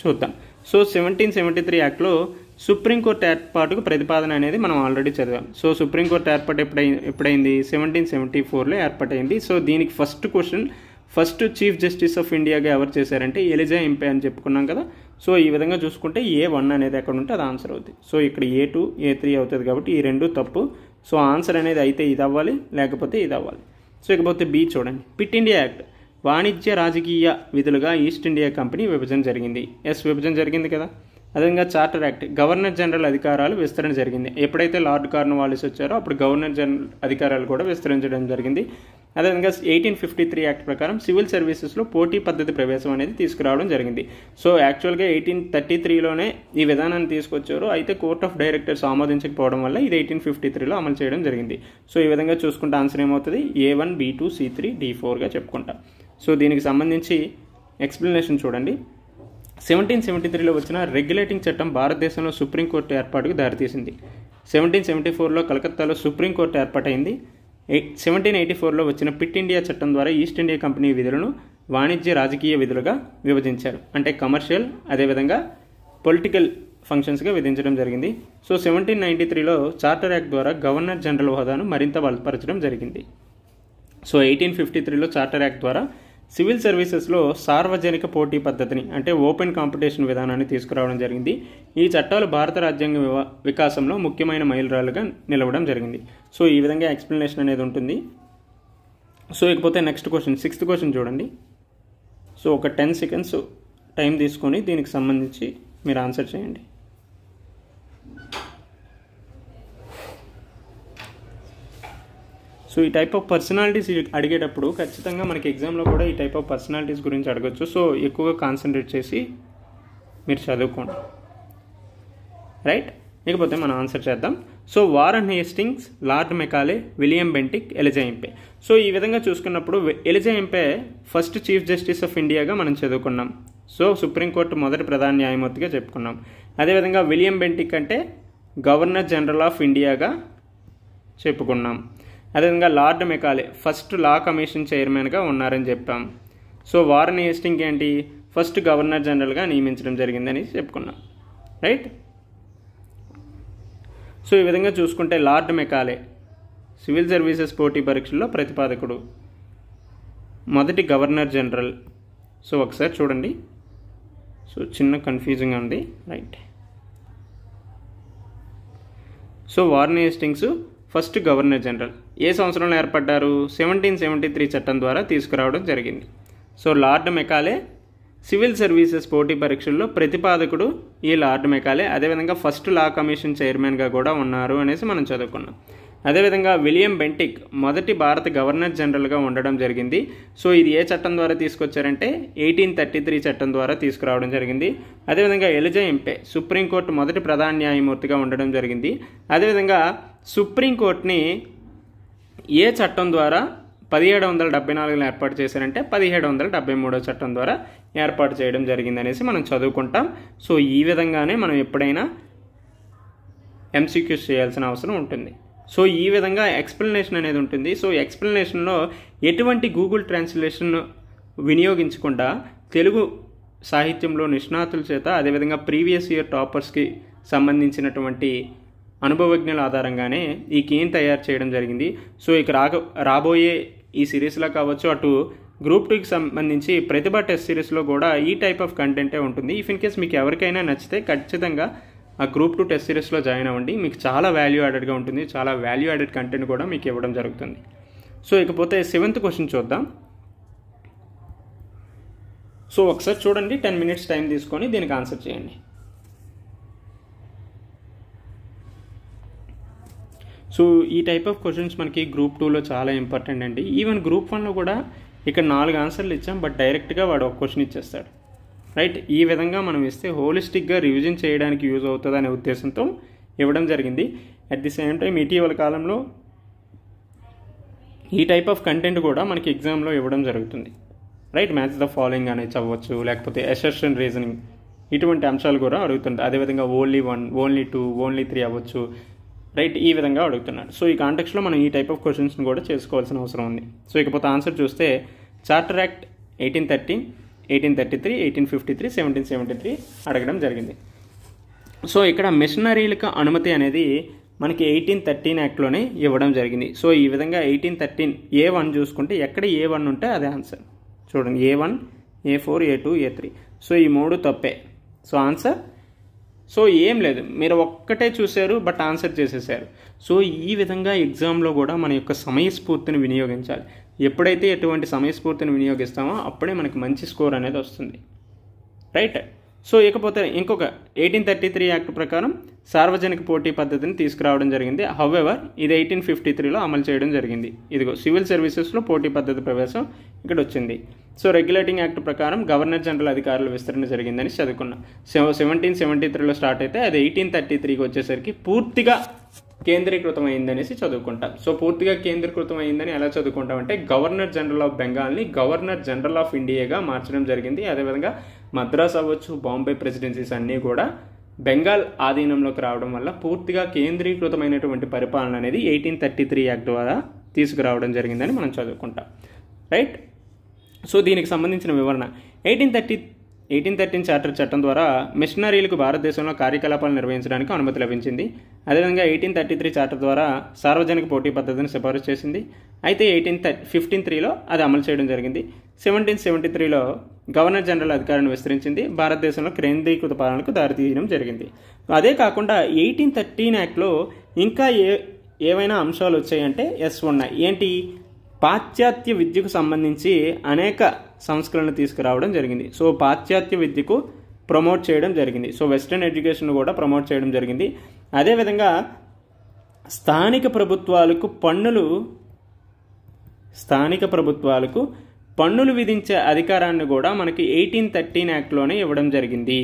చూద్దాం. సో 1773 యాక్ట్లో సుప్రీంకోర్టు ఏర్పాటుకు ప్రతిపాదన అనేది మనం ఆల్రెడీ చదివాం. సో సుప్రీంకోర్టు ఏర్పాటు ఎప్పుడైంది 1774లో ఏర్పాటైంది. సో దీనికి ఫస్ట్ చీఫ్ జస్టిస్ ఆఫ్ ఇండియాగా ఎవరు చేశారంటే ఎలిజా ఇంపే అని చెప్పుకున్నాం కదా. సో ఈ విధంగా చూసుకుంటే A1 అనేది ఎక్కడ ఉంటే అది ఆన్సర్ అవుతుంది. సో ఇక్కడ A2, A3 అవుతుంది కాబట్టి ఈ రెండు తప్పు. సో ఆన్సర్ అనేది అయితే ఇది అవ్వాలి, లేకపోతే ఇది అవ్వాలి. సో ఇకపోతే B చూడండి. పిట్ ఇండియా యాక్ట్ వాణిజ్య రాజకీయ విధులుగా ఈస్ట్ ఇండియా కంపెనీ విభజన జరిగింది. విభజన జరిగింది కదా. అదేవిధంగా చార్టర్ యాక్ట్ గవర్నర్ జనరల్ అధికారాలు విస్తరణ జరిగింది. ఎప్పుడైతే లార్డ్ కార్న్వాలిస్ వచ్చారో అప్పుడు గవర్నర్ జనరల్ అధికారాలు కూడా విస్తరించడం జరిగింది. అదేవిధంగా 1853 యాక్ట్ ప్రకారం సివిల్ సర్వీసెస్లో పోటీ పద్ధతి ప్రవేశం అనేది తీసుకురావడం జరిగింది. సో యాక్చువల్గా 1833లోనే ఈ విధానాన్ని తీసుకొచ్చారు. అయితే కోర్ట్ ఆఫ్ డైరెక్టర్స్ ఆమోదించకపోవడం వల్ల ఇది 1853లో అమలు చేయడం జరిగింది. సో ఈ విధంగా చూసుకుంటే ఆన్సర్ ఏమవుతుంది, A1 B2 C3 D4గా చెప్పుకుంటాం. సో దీనికి సంబంధించి ఎక్స్ప్లెనేషన్ చూడండి. 1773లో వచ్చిన రెగ్యులేటింగ్ చట్టం భారతదేశంలో సుప్రీంకోర్టు ఏర్పాటుకు దారితీసింది. 1774లో కలకత్తాలో సుప్రీంకోర్టు ఏర్పాటైంది. 1784లో వచ్చిన పిట్ ఇండియా చట్టం ద్వారా ఈస్ట్ ఇండియా కంపెనీ విధులను వాణిజ్య రాజకీయ విధులుగా విభజించారు. అంటే కమర్షియల్ అదేవిధంగా పొలిటికల్ ఫంక్షన్స్గా విధించడం జరిగింది. సో 1793లో చార్టర్ యాక్ట్ ద్వారా గవర్నర్ జనరల్ హోదాను మరింత బలపరచడం జరిగింది. సో 1853లో చార్టర్ యాక్ట్ ద్వారా సివిల్ సర్వీసెస్లో సార్వజనిక పోటీ పద్ధతిని అంటే ఓపెన్ కాంపిటీషన్ విధానాన్ని తీసుకురావడం జరిగింది. ఈ చట్టాలు భారత రాజ్యాంగ వికాసంలో ముఖ్యమైన మైలురాళ్లుగా నిలవడం జరిగింది. సో ఈ విధంగా ఎక్స్ప్లెనేషన్ అనేది ఉంటుంది. సో ఇకపోతే నెక్స్ట్ క్వశ్చన్, 6th క్వశ్చన్ చూడండి. సో ఒక 10 seconds టైం తీసుకొని దీనికి సంబంధించి మీరు ఆన్సర్ చేయండి. సో ఈ టైప్ ఆఫ్ పర్సనాలిటీస్ అడిగేటప్పుడు ఖచ్చితంగా మనకి ఎగ్జామ్లో కూడా ఈ టైప్ ఆఫ్ పర్సనాలిటీస్ గురించి అడగచ్చు. సో ఎక్కువగా కాన్సన్ట్రేట్ చేసి మీరు చదువుకోండి, రైట్. ఇకపోతే మనం ఆన్సర్ చేద్దాం. So Warren Hastings, Lord Macaulay, William Bentinck, Elijah Impey. So ఈ విధంగా చూసుకున్నప్పుడు Elijah Impey first chief justice of ఇండియాగా మనం చదువుకున్నాం. సో సుప్రీంకోర్టు మొదటి ప్రధాన న్యాయమూర్తిగా చెప్పుకున్నాం. అదేవిధంగా విలియం బెంటిక్ అంటే గవర్నర్ జనరల్ ఆఫ్ ఇండియాగా చెప్పుకున్నాం. అదేవిధంగా Lord Macaulay first law commission చైర్మన్గా ఉన్నారని చెప్పాం. సో వారన్ హేస్టింగ్ ఏంటి, ఫస్ట్ గవర్నర్ జనరల్గా నియమించడం జరిగిందని చెప్పుకున్నాం, రైట్. సో ఈ విధంగా చూసుకుంటే లార్డ్ మెకాలే సివిల్ సర్వీసెస్ పోటీ పరీక్షల్లో ప్రతిపాదకుడు, మొదటి గవర్నర్ జనరల్. సో ఒకసారి చూడండి, సో చిన్న కన్ఫ్యూజింగ్ ఉంది, right. So Warren Hastings first governor general ఏ సంవత్సరంలో ఏర్పడ్డారు, 1773 చట్టం ద్వారా తీసుకురావడం జరిగింది. So Lord Macaulay civil services పోటీ పరీక్షల్లో ప్రతిపాదకుడు ఈ లార్డ్ మెకాలే. అదేవిధంగా ఫస్ట్ లా కమిషన్ చైర్మన్గా కూడా ఉన్నారు అనేసి మనం చదువుకున్నాం. అదేవిధంగా విలియం బెంటిక్ మొదటి భారత గవర్నర్ జనరల్గా ఉండడం జరిగింది. సో ఇది ఏ చట్టం ద్వారా తీసుకొచ్చారంటే 1833 చట్టం ద్వారా తీసుకురావడం జరిగింది. అదేవిధంగా ఎలిజా ఇంపే సుప్రీంకోర్టు మొదటి ప్రధాన న్యాయమూర్తిగా ఉండడం జరిగింది. అదేవిధంగా సుప్రీంకోర్టుని ఏ చట్టం ద్వారా 1774లో ఏర్పాటు చేశారంటే 1773వ చట్టం ద్వారా ఏర్పాటు చేయడం జరిగిందనేసి మనం చదువుకుంటాం. సో ఈ విధంగానే మనం ఎప్పుడైనా MCQs చేయాల్సిన అవసరం ఉంటుంది. సో ఈ విధంగా ఎక్స్ప్లెనేషన్ అనేది ఉంటుంది. సో ఎక్స్ప్లెనేషన్లో ఎటువంటి గూగుల్ ట్రాన్స్లేషన్ వినియోగించకుండా తెలుగు సాహిత్యంలో నిష్ణాతుల చేత అదేవిధంగా ప్రీవియస్ ఇయర్ టాపర్స్కి సంబంధించినటువంటి అనుభవజ్ఞుల ఆధారంగానే ఈ కీని తయారు చేయడం జరిగింది. సో ఇక రాబోయే ఈ సిరీస్లో కావచ్చు, అటు గ్రూప్ 2కి సంబంధించి ప్రతిభ టెస్ట్ సిరీస్లో కూడా ఈ టైప్ ఆఫ్ కంటెంటే ఉంటుంది. ఇఫ్ ఇన్ కేస్ మీకు ఎవరికైనా నచ్చితే ఖచ్చితంగా ఆ గ్రూప్ 2 టెస్ట్ సిరీస్లో జాయిన్ అవ్వండి. మీకు చాలా వాల్యూ యాడెడ్గా ఉంటుంది, చాలా వాల్యూ యాడెడ్ కంటెంట్ కూడా మీకు ఇవ్వడం జరుగుతుంది. సో ఇకపోతే 7th క్వశ్చన్ చూద్దాం. సో ఒకసారి చూడండి, 10 minutes టైం తీసుకొని దీనికి ఆన్సర్ చేయండి. సో ఈ టైప్ ఆఫ్ క్వశ్చన్స్ మనకి గ్రూప్ 2లో చాలా ఇంపార్టెంట్ అండి. ఈవెన్ గ్రూప్ 1లో కూడా ఇక్కడ 4 ఆన్సర్లు ఇచ్చాం, బట్ డైరెక్ట్గా వాడు ఒక క్వశ్చన్ ఇచ్చేస్తాడు, రైట్. ఈ విధంగా మనం ఇస్తే హోలిస్టిక్గా రివిజన్ చేయడానికి యూజ్ అవుతుంది అనే ఉద్దేశంతో ఇవ్వడం జరిగింది. అట్ ది సేమ్ టైం ఇటీవల కాలంలో ఈ టైప్ ఆఫ్ కంటెంట్ కూడా మనకి ఎగ్జామ్లో ఇవ్వడం జరుగుతుంది, రైట్. మ్యాచ్ ద ఫాలోయింగ్ అనేది చదవచ్చు, లేకపోతే అసర్షన్ రీజనింగ్ ఇటువంటి అంశాలు కూడా అడుగుతుంటాయి. అదేవిధంగా ఓన్లీ 1, ఓన్లీ 2, ఓన్లీ 3 అవ్వచ్చు, రైట్. ఈ విధంగా అడుగుతున్నాడు. సో ఈ కాంటెక్స్లో మనం ఈ టైప్ ఆఫ్ క్వశ్చన్స్ని కూడా చేసుకోవాల్సిన అవసరం ఉంది. సో ఇకపోతే ఆన్సర్ చూస్తే చార్టర్ యాక్ట్ 1813, 1833, 1853, 1773 అడగడం జరిగింది. సో ఇక్కడ మిషనరీలకు అనుమతి అనేది మనకి 1813 యాక్ట్లోనే ఇవ్వడం జరిగింది. సో ఈ విధంగా 1813 A1 చూసుకుంటే ఎక్కడ A1 ఉంటే అదే ఆన్సర్. చూడండి, A1, A4, A2, A3. So ఈ 3 తప్పే. సో ఆన్సర్ సో ఏం లేదు, మీరు ఒక్కటే చూశారు బట్ ఆన్సర్ చేసేసారు. సో ఈ విధంగా ఎగ్జామ్లో కూడా మన యొక్క సమయస్ఫూర్తిని వినియోగించాలి. ఎప్పుడైతే ఎటువంటి సమయస్ఫూర్తిని వినియోగిస్తామో అప్పుడే మనకి మంచి స్కోర్ అనేది వస్తుంది, రైట్. సో ఇకపోతే ఇంకొక 1833 యాక్ట్ ప్రకారం సార్వజనిక పోటీ పద్ధతిని తీసుకురావడం జరిగింది. హౌవెవర్ ఇది 1853లో అమలు చేయడం జరిగింది. ఇదిగో సివిల్ సర్వీసెస్లో పోటీ పద్ధతి ప్రవేశం ఇక్కడ వచ్చింది. సో రెగ్యులేటింగ్ యాక్ట్ ప్రకారం గవర్నర్ జనరల్ అధికారుల విస్తరణ జరిగిందని చదువుకున్నాం. 1773లో స్టార్ట్ అయితే అది 1833కి వచ్చేసరికి పూర్తిగా కేంద్రీకృతం అయిందనేసి చదువుకుంటాం. సో పూర్తిగా కేంద్రీకృతం అయిందని ఎలా చదువుకుంటాం అంటే గవర్నర్ జనరల్ ఆఫ్ బెంగాల్ని గవర్నర్ జనరల్ ఆఫ్ ఇండియాగా మార్చడం జరిగింది. అదేవిధంగా మద్రాస్ అవ్వచ్చు, బాంబే ప్రెసిడెన్సీస్ అన్నీ కూడా బెంగాల్ ఆధీనంలోకి రావడం వల్ల పూర్తిగా కేంద్రీకృతమైనటువంటి పరిపాలన అనేది 1833 యాక్ట్ ద్వారా తీసుకురావడం జరిగిందని మనం చదువుకుంటాం. రైట్. సో దీనికి సంబంధించిన వివరణ 1813 చార్టర్ చట్టం ద్వారా మిషనరీలకు భారతదేశంలో కార్యకలాపాలు నిర్వహించడానికి అనుమతి లభించింది. అదేవిధంగా 1833 చార్టర్ ద్వారా సార్వజనిక పోటీ పద్ధతిని సిఫారసు చేసింది. అయితే 1853లో అది అమలు చేయడం జరిగింది. 1773లో గవర్నర్ జనరల్ అధికారాన్ని విస్తరించింది. భారతదేశంలో కేంద్రీకృత పాలనకు దారితీయడం జరిగింది. అదే కాకుండా 1813 యాక్ట్లో ఇంకా ఏవైనా అంశాలు వచ్చాయంటే ఉన్నాయి. ఏంటి? పాశ్చాత్య విద్యకు సంబంధించి అనేక సంస్కరణలు తీసుకురావడం జరిగింది. సో పాశ్చాత్య విద్యకు ప్రమోట్ చేయడం జరిగింది. సో వెస్ట్రన్ ఎడ్యుకేషన్ కూడా ప్రమోట్ చేయడం జరిగింది. అదేవిధంగా స్థానిక ప్రభుత్వాలకు పన్నులు విధించే అధికారాన్ని కూడా మనకి 1813 యాక్ట్లోనే ఇవ్వడం జరిగింది.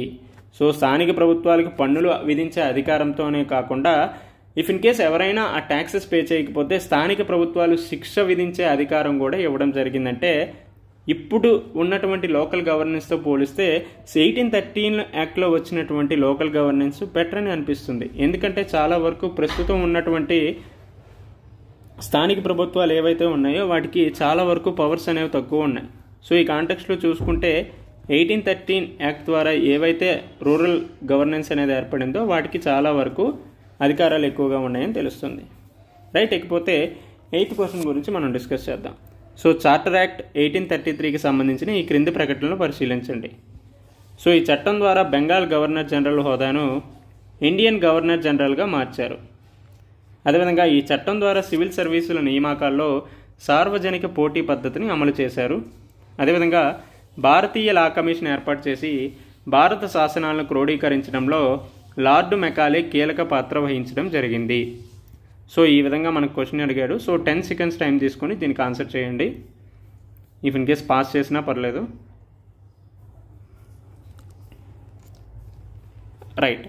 సో స్థానిక ప్రభుత్వాలకు పన్నులు విధించే అధికారంతోనే కాకుండా ఇఫ్ ఇన్ కేస్ ఎవరైనా ఆ ట్యాక్సెస్ పే చేయకపోతే స్థానిక ప్రభుత్వాలు శిక్ష విధించే అధికారం కూడా ఇవ్వడం జరిగిందంటే ఇప్పుడు ఉన్నటువంటి లోకల్ గవర్నెన్స్తో పోలిస్తే 1813 యాక్ట్లో వచ్చినటువంటి లోకల్ గవర్నెన్స్ బెటర్ అని అనిపిస్తుంది. ఎందుకంటే చాలా వరకు ప్రస్తుతం ఉన్నటువంటి స్థానిక ప్రభుత్వాలు ఏవైతే ఉన్నాయో వాటికి చాలా వరకు పవర్స్ అనేవి తక్కువ ఉన్నాయి. సో ఈ కాంటెక్స్ట్లో చూసుకుంటే 1813 యాక్ట్ ద్వారా ఏవైతే రూరల్ గవర్నెన్స్ అనేది ఏర్పడిందో వాటికి చాలా వరకు అధికారాలు ఎక్కువగా ఉన్నాయని తెలుస్తుంది. రైట్. ఇకపోతే 8th క్వశ్చన్ గురించి మనం డిస్కస్ చేద్దాం. సో చార్టర్ యాక్ట్ 1833కి సంబంధించిన ఈ క్రింది ప్రకటనలు పరిశీలించండి. సో ఈ చట్టం ద్వారా బెంగాల్ గవర్నర్ జనరల్ హోదాను ఇండియన్ గవర్నర్ జనరల్గా మార్చారు. అదేవిధంగా ఈ చట్టం ద్వారా సివిల్ సర్వీసుల నియామకాల్లో సార్వజనిక పోటీ పద్ధతిని అమలు చేశారు. అదేవిధంగా భారతీయ లా కమిషన్ ఏర్పాటు చేసి భారత శాసనాలను క్రోడీకరించడంలో లార్డ్ మెకాలే కీలక పాత్ర వహించడం జరిగింది. సో ఈ విధంగా మనకు క్వశ్చన్ అడిగాడు. సో 10 seconds టైం తీసుకొని దీనికి ఆన్సర్ చేయండి. ఇఫ్ ఇన్ కేస్ పాస్ చేసినా పర్లేదు. రైట్.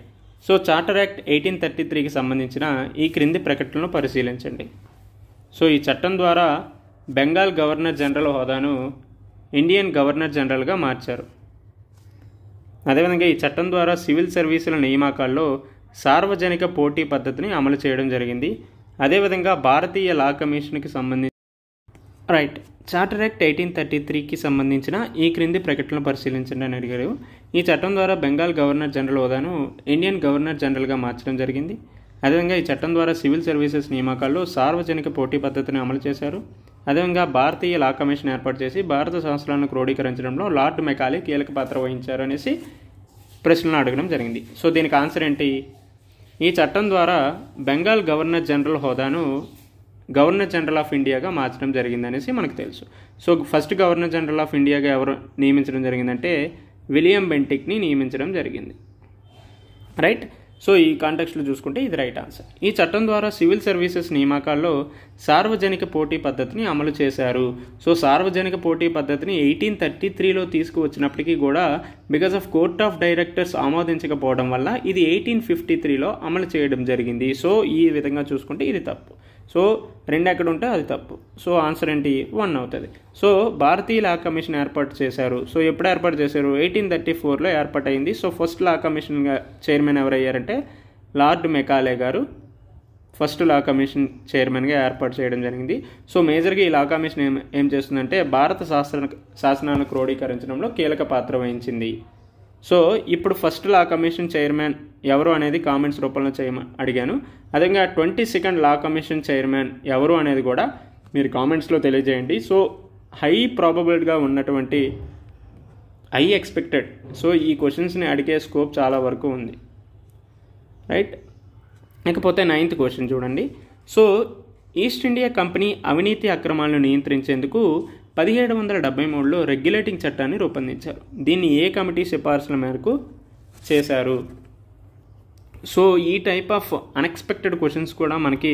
సో చార్టర్ యాక్ట్ 1833కి సంబంధించిన ఈ క్రింది ప్రకటనలను పరిశీలించండి. సో ఈ చట్టం ద్వారా బెంగాల్ గవర్నర్ జనరల్ హోదాను ఇండియన్ గవర్నర్ జనరల్గా మార్చారు. అదేవిధంగా ఈ చట్టం ద్వారా సివిల్ సర్వీసుల నియామకాల్లో సార్వజనిక పోటీ పద్ధతిని అమలు చేయడం జరిగింది. అదేవిధంగా భారతీయ లా కమిషన్కి సంబంధించి రైట్. చార్టర్ యాక్ట్ 1833కి సంబంధించిన ఈ క్రింది ప్రకటనలు పరిశీలించండి అని అడిగారు. ఈ చట్టం ద్వారా బెంగాల్ గవర్నర్ జనరల్ హోదాను ఇండియన్ గవర్నర్ జనరల్గా మార్చడం జరిగింది. అదేవిధంగా ఈ చట్టం ద్వారా సివిల్ సర్వీసెస్ నియామకాల్లో సార్వజనిక పోటీ పద్ధతిని అమలు చేశారు. అదేవిధంగా భారతీయ లా కమిషన్ ఏర్పాటు చేసి భారత సంస్థలను క్రోడీకరించడంలో లార్డ్ మెకాలే కీలక పాత్ర వహించారు అనేసి ప్రశ్నలు అడగడం జరిగింది. సో దీనికి ఆన్సర్ ఏంటి? ఈ చట్టం ద్వారా బెంగాల్ గవర్నర్ జనరల్ హోదాను గవర్నర్ జనరల్ ఆఫ్ ఇండియాగా మార్చడం జరిగిందనేసి మనకు తెలుసు. So first governor general of ఇండియాగా ఎవరు నియమించడం జరిగిందంటే విలియం బెంటిక్ని నియమించడం జరిగింది. రైట్. సో ఈ కాంటెక్స్ట్లో చూసుకుంటే ఇది రైట్ ఆన్సర్. ఈ చట్టం ద్వారా సివిల్ సర్వీసెస్ నియామకాల్లో సార్వజనిక పోటీ పద్ధతిని అమలు చేశారు. సో సార్వజనిక పోటీ పద్ధతిని 1833లో తీసుకువచ్చినప్పటికీ కూడా because of court of directors ఆమోదించకపోవడం వల్ల ఇది 1853లో అమలు చేయడం జరిగింది. సో ఈ విధంగా చూసుకుంటే ఇది తప్పు. సో 2 ఎక్కడ ఉంటే అది తప్పు. సో ఆన్సర్ ఏంటి? 1 అవుతుంది. సో భారతీయ లా కమిషన్ ఏర్పాటు చేశారు. సో ఎప్పుడు ఏర్పాటు చేశారు? 1834లో ఏర్పాటైంది. సో ఫస్ట్ లా కమిషన్గా చైర్మన్ ఎవరయ్యారంటే లార్డ్ మెకాలే గారు ఫస్ట్ లా కమిషన్ చైర్మన్గా ఏర్పాటు చేయడం జరిగింది. సో మేజర్గా ఈ లా కమిషన్ ఏం చేస్తుందంటే భారత శాసనాలను క్రోడీకరించడంలో కీలక పాత్ర వహించింది. సో ఇప్పుడు ఫస్ట్ లా కమిషన్ చైర్మన్ ఎవరు అనేది కామెంట్స్ రూపంలో అడిగాను. అదేవిధంగా 22nd లా కమిషన్ చైర్మన్ ఎవరు అనేది కూడా మీరు కామెంట్స్లో తెలియజేయండి. సో హై ప్రాబబుల్గా ఉన్నటువంటి హై ఎక్స్పెక్టెడ్ సో ఈ క్వశ్చన్స్ని అడిగే స్కోప్ చాలా వరకు ఉంది. రైట్. ఇకపోతే 9th క్వశ్చన్ చూడండి. సో ఈస్ట్ ఇండియా కంపెనీ అవినీతి అక్రమాలను నియంత్రించేందుకు 1773లో రెగ్యులేటింగ్ చట్టాన్ని రూపొందించారు. దీన్ని ఏ కమిటీ సిఫార్సుల మేరకు చేశారు? సో ఈ టైప్ ఆఫ్ అన్ఎక్స్పెక్టెడ్ క్వశ్చన్స్ కూడా మనకి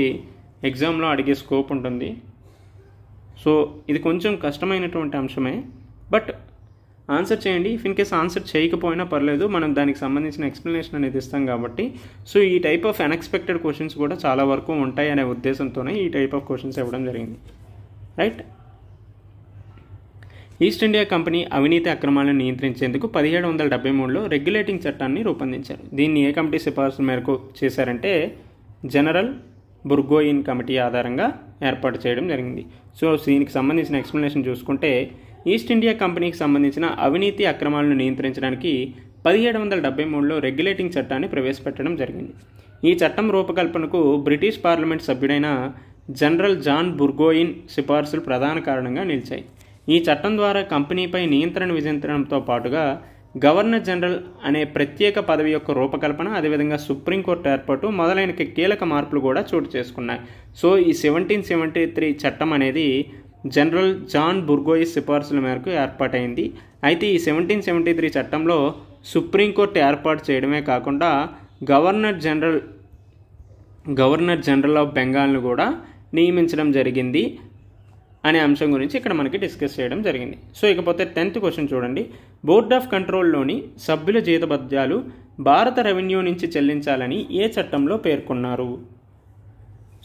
ఎగ్జామ్లో అడిగే స్కోప్ ఉంటుంది. సో ఇది కొంచెం కష్టమైనటువంటి అంశమే, బట్ ఆన్సర్ చేయండి. ఇఫ్ ఇన్ కేస్ ఆన్సర్ చేయకపోయినా పర్లేదు, మనం దానికి సంబంధించిన ఎక్స్ప్లెనేషన్ అనేది ఇస్తాం కాబట్టి. సో ఈ టైప్ ఆఫ్ అన్ఎక్స్పెక్టెడ్ క్వశ్చన్స్ కూడా చాలా వరకు ఉంటాయి అనే ఉద్దేశంతోనే ఈ టైప్ ఆఫ్ క్వశ్చన్స్ ఇవ్వడం జరిగింది. రైట్. ఈస్ట్ ఇండియా కంపెనీ అవినీతి అక్రమాలను నియంత్రించేందుకు 1773లో రెగ్యులేటింగ్ చట్టాన్ని రూపొందించారు. దీన్ని ఏ కమిటీ సిఫార్సు మేరకు చేశారంటే జనరల్ బుర్గోయిన్ కమిటీ ఆధారంగా ఏర్పాటు చేయడం జరిగింది. సో దీనికి సంబంధించిన ఎక్స్ప్లెనేషన్ చూసుకుంటే, ఈస్ట్ ఇండియా కంపెనీకి సంబంధించిన అవినీతి అక్రమాలను నియంత్రించడానికి 1773లో రెగ్యులేటింగ్ చట్టాన్ని ప్రవేశపెట్టడం జరిగింది. ఈ చట్టం రూపకల్పనకు బ్రిటిష్ పార్లమెంట్ సభ్యుడైన జనరల్ జాన్ బుర్గోయిన్ సిఫార్సులు ప్రధాన కారణంగా నిలిచాయి. ఈ చట్టం ద్వారా కంపెనీపై నియంత్రణ విధించడంతో పాటుగా గవర్నర్ జనరల్ అనే ప్రత్యేక పదవి యొక్క రూపకల్పన, అదేవిధంగా సుప్రీంకోర్టు ఏర్పాటు మొదలైన కీలక మార్పులు కూడా చోటు చేసుకున్నాయి. సో ఈ 1773 చట్టం అనేది జనరల్ జాన్ బుర్గోయిన్ సిఫార్సుల మేరకు ఏర్పాటైంది. అయితే ఈ 1773 చట్టంలో సుప్రీంకోర్టు ఏర్పాటు చేయడమే కాకుండా గవర్నర్ జనరల్ ఆఫ్ బెంగాల్ను కూడా నియమించడం జరిగింది అనే అంశం గురించి ఇక్కడ మనకి డిస్కస్ చేయడం జరిగింది. సో ఇకపోతే 10th క్వశ్చన్ చూడండి. బోర్డ్ ఆఫ్ కంట్రోల్లోని సభ్యుల జీతభత్యాలు భారత రెవెన్యూ నుంచి చెల్లించాలని ఏ చట్టంలో పేర్కొన్నారు?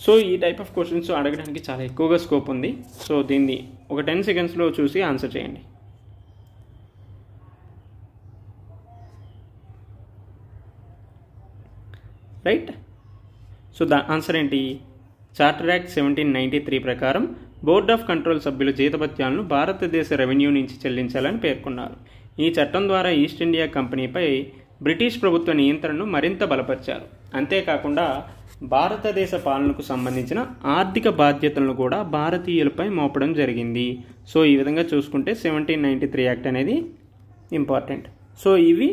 సో ఈ టైప్ ఆఫ్ క్వశ్చన్స్ అడగడానికి చాలా ఎక్కువగా స్కోప్ ఉంది. సో దీన్ని ఒక 10 సెకండ్స్లో చూసి ఆన్సర్ చేయండి. రైట్. సో ఆన్సర్ ఏంటి? చార్టర్ యాక్ట్ 1793 ప్రకారం బోర్డ్ ఆఫ్ కంట్రోల్ సభ్యుల జీతభత్యాలను భారతదేశ రెవెన్యూ నుంచి చెల్లించాలని పేర్కొన్నారు. ఈ చట్టం ద్వారా ఈస్ట్ ఇండియా కంపెనీపై బ్రిటిష్ ప్రభుత్వ నియంత్రణను మరింత బలపరిచారు. అంతేకాకుండా భారతదేశ పాలనకు సంబంధించిన ఆర్థిక బాధ్యతలను కూడా భారతీయులపై మోపడం జరిగింది. సో ఈ విధంగా చూసుకుంటే 1793 యాక్ట్ అనేది ఇంపార్టెంట్. సో ఇవి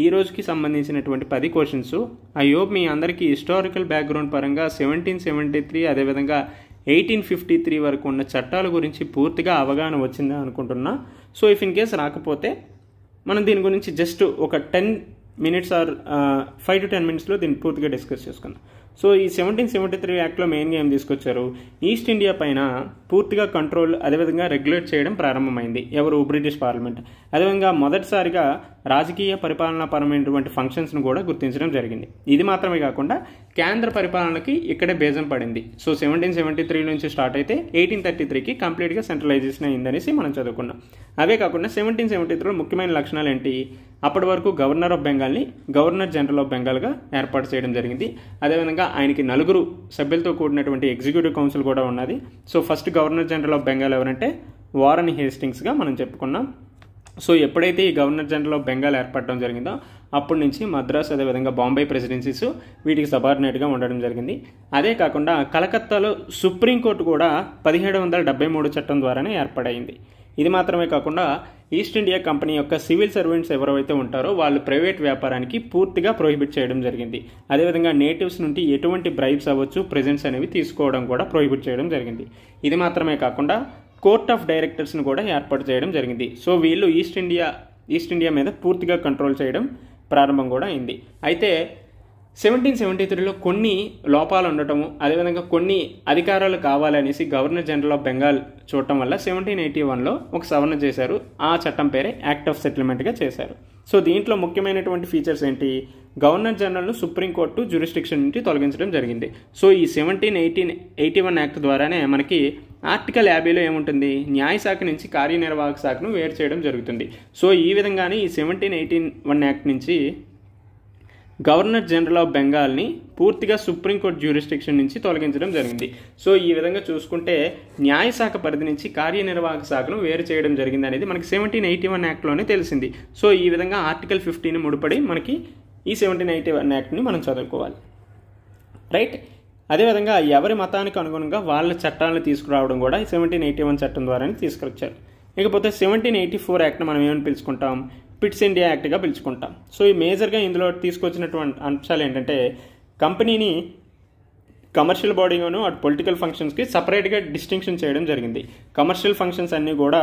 ఈ రోజుకి సంబంధించినటువంటి 10 క్వశ్చన్స్. ఐ హోప్ మీ అందరికీ హిస్టారికల్ బ్యాక్గ్రౌండ్ పరంగా 1773 అదేవిధంగా 1853 వరకు ఉన్న చట్టాల గురించి పూర్తిగా అవగాహన వచ్చిందా అనుకుంటున్నా. సో ఇఫ్ ఇన్ కేస్ రాకపోతే మనం దీని గురించి జస్ట్ ఒక 10 minutes ఆర్ 5 to 10 minutesలో దీన్ని పూర్తిగా డిస్కస్ చేసుకుందాం. సో ఈ 1773 యాక్ట్లో మెయిన్గా ఏం తీసుకొచ్చారు? ఈస్ట్ ఇండియా పైన పూర్తిగా కంట్రోల్ అదేవిధంగా రెగ్యులేట్ చేయడం ప్రారంభమైంది. ఎవరు? British parliament. అదేవిధంగా మొదటిసారిగా రాజకీయ పరిపాలనాపరమైనటువంటి ఫంక్షన్స్ను కూడా గుర్తించడం జరిగింది. ఇది మాత్రమే కాకుండా కేంద్ర పరిపాలనకి ఇక్కడే బేజం పడింది. సో 1773 నుంచి స్టార్ట్ అయితే 1833కి కంప్లీట్గా సెంట్రలైజేషన్ అయిందనేసి మనం చదువుకున్నాం. అవే కాకుండా 1773లో ముఖ్యమైన లక్షణాలు ఏంటి? అప్పటి వరకు గవర్నర్ ఆఫ్ బెంగాల్ని గవర్నర్ జనరల్ ఆఫ్ బెంగాల్గా ఏర్పాటు చేయడం జరిగింది. అదేవిధంగా ఆయనకి 4 సభ్యులతో కూడినటువంటి ఎగ్జిక్యూటివ్ కౌన్సిల్ కూడా ఉన్నది. So first governor general of Bengal ఎవరంటే వారన్ హేస్టింగ్స్గా మనం చెప్పుకున్నాం. సో ఎప్పుడైతే ఈ గవర్నర్ జనరల్ ఆఫ్ బెంగాల్ ఏర్పడడం జరిగిందో అప్పటి నుంచి మద్రాస్ అదేవిధంగా బాంబే ప్రెసిడెన్సీస్ వీటికి సబార్డినేట్గా ఉండడం జరిగింది. అదే కాకుండా కలకత్తాలో సుప్రీంకోర్టు కూడా 1773 చట్టం ద్వారానే ఏర్పడైంది. ఇది మాత్రమే కాకుండా ఈస్ట్ ఇండియా కంపెనీ యొక్క సివిల్ సర్వెంట్స్ ఎవరైతే ఉంటారో వాళ్ళు ప్రైవేట్ వ్యాపారానికి పూర్తిగా ప్రొహిబిట్ చేయడం జరిగింది. అదేవిధంగా నేటివ్స్ నుండి ఎటువంటి బ్రైబ్స్ అవ్వచ్చు, ప్రెజెంట్స్ అనేవి తీసుకోవడం కూడా ప్రొహిబిట్ చేయడం జరిగింది. ఇది మాత్రమే కాకుండా కోర్ట్ ఆఫ్ డైరెక్టర్స్ను కూడా ఏర్పాటు చేయడం జరిగింది. సో వీళ్ళు ఈస్ట్ ఇండియా మీద పూర్తిగా కంట్రోల్ చేయడం ప్రారంభం కూడా అయింది. అయితే 1773లో కొన్ని లోపాలు ఉండటము, అదేవిధంగా కొన్ని అధికారాలు కావాలనేసి గవర్నర్ జనరల్ ఆఫ్ బెంగాల్ చూడటం వల్ల 1781లో ఒక సవరణ చేశారు. ఆ చట్టం పేరే యాక్ట్ ఆఫ్ సెటిల్మెంట్గా చేశారు. సో దీంట్లో ముఖ్యమైనటువంటి ఫీచర్స్ ఏంటి? గవర్నర్ జనరల్ను సుప్రీంకోర్టు జ్యూరిస్డిక్షన్ నుంచి తొలగించడం జరిగింది. సో ఈ 1781 యాక్ట్ ద్వారానే మనకి ఆర్టికల్ 50లో ఏముంటుంది? న్యాయశాఖ నుంచి కార్యనిర్వాహక శాఖను వేరు చేయడం జరుగుతుంది. సో ఈ విధంగానే ఈ 1781 యాక్ట్ నుంచి గవర్నర్ జనరల్ ఆఫ్ బెంగాల్ని పూర్తిగా సుప్రీంకోర్టు జ్యూరిస్డిక్షన్ నుంచి తొలగించడం జరిగింది. సో ఈ విధంగా చూసుకుంటే న్యాయశాఖ పరిధి నుంచి కార్యనిర్వాహక శాఖను వేరు చేయడం జరిగింది అనేది మనకి 1781 యాక్ట్లోనే తెలిసింది. సో ఈ విధంగా ఆర్టికల్ 15 ముడిపడి మనకి ఈ 1781 యాక్ట్ని మనం చదువుకోవాలి. రైట్. అదేవిధంగా ఎవరి మతానికి అనుగుణంగా వాళ్ళ చట్టాలను తీసుకురావడం కూడా 1781 చట్టం ద్వారానే తీసుకొచ్చారు. ఇకపోతే 1784 యాక్ట్ని మనం ఏమని పిలుచుకుంటాం? పిట్స్ ఇండియా యాక్ట్గా పిలుచుకుంటాం. సో ఈ మేజర్గా ఇందులో తీసుకొచ్చినటువంటి అంశాలు ఏంటంటే కంపెనీని కమర్షియల్ బాడీగాను అటు పొలిటికల్ ఫంక్షన్స్కి సపరేట్గా డిస్టింక్షన్ చేయడం జరిగింది. కమర్షియల్ ఫంక్షన్స్ అన్నీ కూడా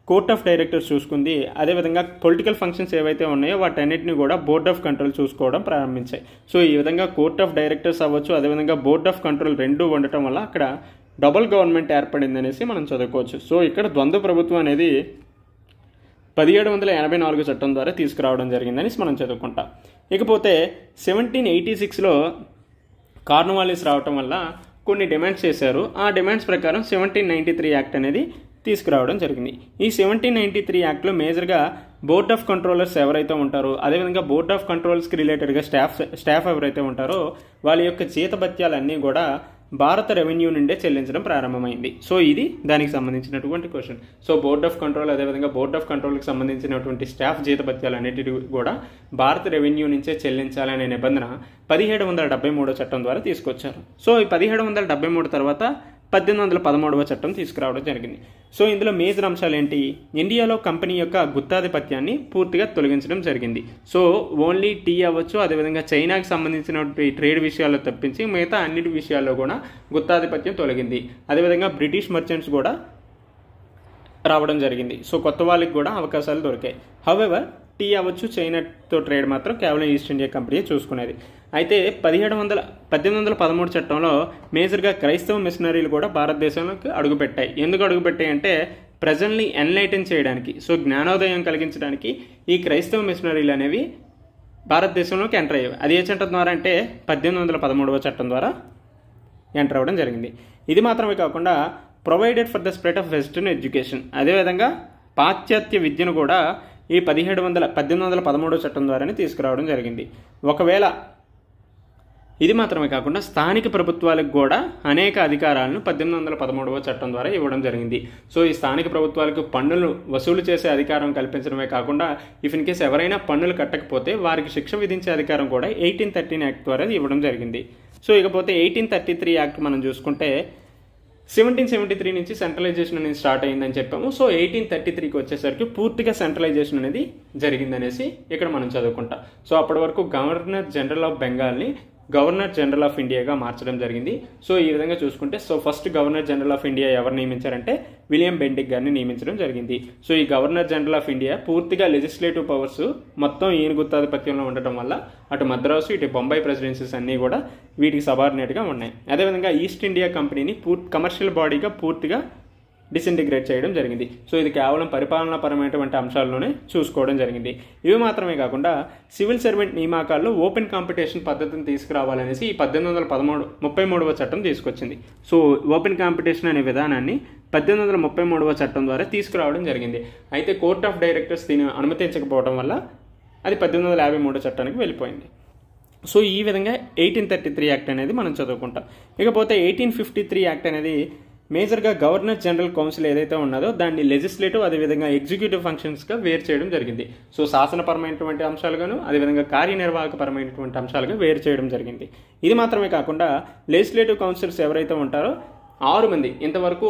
కోర్ట్ ఆఫ్ డైరెక్టర్స్ చూసుకుంది. అదేవిధంగా పొలిటికల్ ఫంక్షన్స్ ఏవైతే ఉన్నాయో వాటన్నిటిని కూడా బోర్డ్ ఆఫ్ కంట్రోల్ చూసుకోవడం ప్రారంభించాయి. సో ఈ విధంగా కోర్ట్ ఆఫ్ డైరెక్టర్స్ అవ్వచ్చు, అదేవిధంగా బోర్డ్ ఆఫ్ కంట్రోల్ రెండూ ఉండటం వల్ల అక్కడ డబుల్ గవర్నమెంట్ ఏర్పడింది అనేసి మనం చదువుకోవచ్చు. సో ఇక్కడ ద్వంద్వ ప్రభుత్వం అనేది 1784 చట్టం ద్వారా తీసుకురావడం జరిగిందని మనం చదువుకుంటాం. ఇకపోతే 1786లో కార్న్వాలిస్ రావటం వల్ల కొన్ని డిమాండ్స్ చేశారు. ఆ డిమాండ్స్ ప్రకారం 1793 యాక్ట్ అనేది తీసుకురావడం జరిగింది. ఈ 1793 యాక్ట్లో మేజర్గా బోర్డ్ ఆఫ్ కంట్రోలర్స్ ఎవరైతే ఉంటారో, అదేవిధంగా బోర్డ్ ఆఫ్ కంట్రోల్స్కి రిలేటెడ్గా స్టాఫ్ ఎవరైతే ఉంటారో వాళ్ళ యొక్క జీతభత్యాలన్నీ కూడా భారత రెవెన్యూ నుండే చెల్లించడం ప్రారంభమైంది. సో ఇది దానికి సంబంధించినటువంటి question. So board of control, అదేవిధంగా బోర్డ్ ఆఫ్ కంట్రోల్కి సంబంధించినటువంటి స్టాఫ్ జీతభత్యాలు అన్నిటి కూడా భారత రెవెన్యూ నుంచే చెల్లించాలనే నిబంధన 1773 చట్టం ద్వారా తీసుకొచ్చారు. సో ఈ 1773 తర్వాత 1813వ చట్టం తీసుకురావడం జరిగింది. సో ఇందులో మేజర్ అంశాలు ఏంటి? ఇండియాలో కంపెనీ యొక్క గుత్తాధిపత్యాన్ని పూర్తిగా తొలగించడం జరిగింది. సో ఓన్లీ టీ అవ్వచ్చు, అదేవిధంగా చైనాకి సంబంధించినటువంటి ట్రేడ్ విషయాల్లో తప్పించి మిగతా అన్నిటి విషయాల్లో కూడా గుత్తాధిపత్యం తొలగింది. అదేవిధంగా బ్రిటిష్ మర్చెంట్స్ కూడా రావడం జరిగింది. సో కొత్త వాళ్ళకి కూడా అవకాశాలు దొరికాయి. హౌవెవర్ టీ అవ్వచ్చు, చైనాతో ట్రేడ్ మాత్రం కేవలం ఈస్ట్ ఇండియా కంపెనీ చూసుకునేది. అయితే 1813 చట్టంలో మేజర్గా క్రైస్తవ మిషనరీలు కూడా భారతదేశంలోకి అడుగుపెట్టాయి. ఎందుకు అడుగుపెట్టాయి అంటే ప్రజల్ని ఎన్లైటన్ చేయడానికి, సో జ్ఞానోదయం కలిగించడానికి ఈ క్రైస్తవ మిషనరీలు అనేవి భారతదేశంలోకి ఎంటర్ అయ్యాయి. అది ఏ చట్టం ద్వారా అంటే 1813వ చట్టం ద్వారా ఎంటర్ అవ్వడం జరిగింది. ఇది మాత్రమే కాకుండా provided for the spread of western education, అదేవిధంగా పాశ్చాత్య విద్యను కూడా ఈ 1813 చట్టం ద్వారానే తీసుకురావడం జరిగింది. ఒకవేళ ఇది మాత్రమే కాకుండా స్థానిక ప్రభుత్వాలకు కూడా అనేక అధికారాలను 1813వ చట్టం ద్వారా ఇవ్వడం జరిగింది. సో ఈ స్థానిక ప్రభుత్వాలకు పన్నులు వసూలు చేసే అధికారం కల్పించడమే కాకుండా ఇఫ్ ఇన్ కేసు ఎవరైనా పన్నులు కట్టకపోతే వారికి శిక్ష విధించే అధికారం కూడా 1813 యాక్ట్ ద్వారా ఇవ్వడం జరిగింది. సో ఇకపోతే 1833 యాక్ట్ మనం చూసుకుంటే 1773 నుంచి సెంట్రలైజేషన్ అనేది స్టార్ట్ అయిందని చెప్పాము. సో 1833కి వచ్చేసరికి పూర్తిగా సెంట్రలైజేషన్ అనేది జరిగిందనేసి ఇక్కడ మనం చదువుకుంటాం. సో అప్పటి వరకు గవర్నర్ జనరల్ ఆఫ్ బెంగాల్ని గవర్నర్ జనరల్ ఆఫ్ ఇండియాగా మార్చడం జరిగింది. సో ఈ విధంగా చూసుకుంటే first governor general of India ఎవరు నియమించారంటే విలియం బెంటిక్ గారిని నియమించడం జరిగింది. సో ఈ గవర్నర్ జనరల్ ఆఫ్ ఇండియా పూర్తిగా లెజిస్లేటివ్ పవర్స్ మొత్తం ఈయన గుత్తాధిపత్యంలో ఉండటం వల్ల అటు మద్రాసు ఇటు బొంబాయి ప్రెసిడెన్సీస్ అన్నీ కూడా వీటికి సబార్డినేట్గా ఉన్నాయి. అదేవిధంగా ఈస్ట్ ఇండియా కంపెనీని కమర్షియల్ బాడీగా పూర్తిగా డిసింటిగ్రేట్ చేయడం జరిగింది. సో ఇది కేవలం పరిపాలనాపరమైనటువంటి అంశాల్లోనే చూసుకోవడం జరిగింది. ఇవి మాత్రమే కాకుండా సివిల్ సర్వెంట్ నియామకాల్లో ఓపెన్ కాంపిటీషన్ పద్ధతిని తీసుకురావాలనేసి ఈ 1833వ చట్టం తీసుకొచ్చింది. సో ఓపెన్ కాంపిటీషన్ అనే విధానాన్ని 1833వ చట్టం ద్వారా తీసుకురావడం జరిగింది. అయితే కోర్ట్ ఆఫ్ డైరెక్టర్స్ దీన్ని అనుమతించకపోవడం వల్ల అది 1853 చట్టానికి వెళ్ళిపోయింది. సో ఈ విధంగా 1833 యాక్ట్ అనేది మనం చదువుకుంటాం. ఇకపోతే 1853 యాక్ట్ అనేది మేజర్గా గవర్నర్ జనరల్ కౌన్సిల్ ఏదైతే ఉన్నదో దాన్ని లెజిస్లేటివ్ అదేవిధంగా ఎగ్జిక్యూటివ్ ఫంక్షన్స్గా వేరు చేయడం జరిగింది. సో శాసనపరమైనటువంటి అంశాలుగాను అదేవిధంగా కార్యనిర్వాహకపరమైనటువంటి అంశాలుగా వేరు చేయడం జరిగింది. ఇది మాత్రమే కాకుండా లెజిస్లేటివ్ కౌన్సిల్స్ ఎవరైతే ఉంటారో 6 మంది, ఇంతవరకు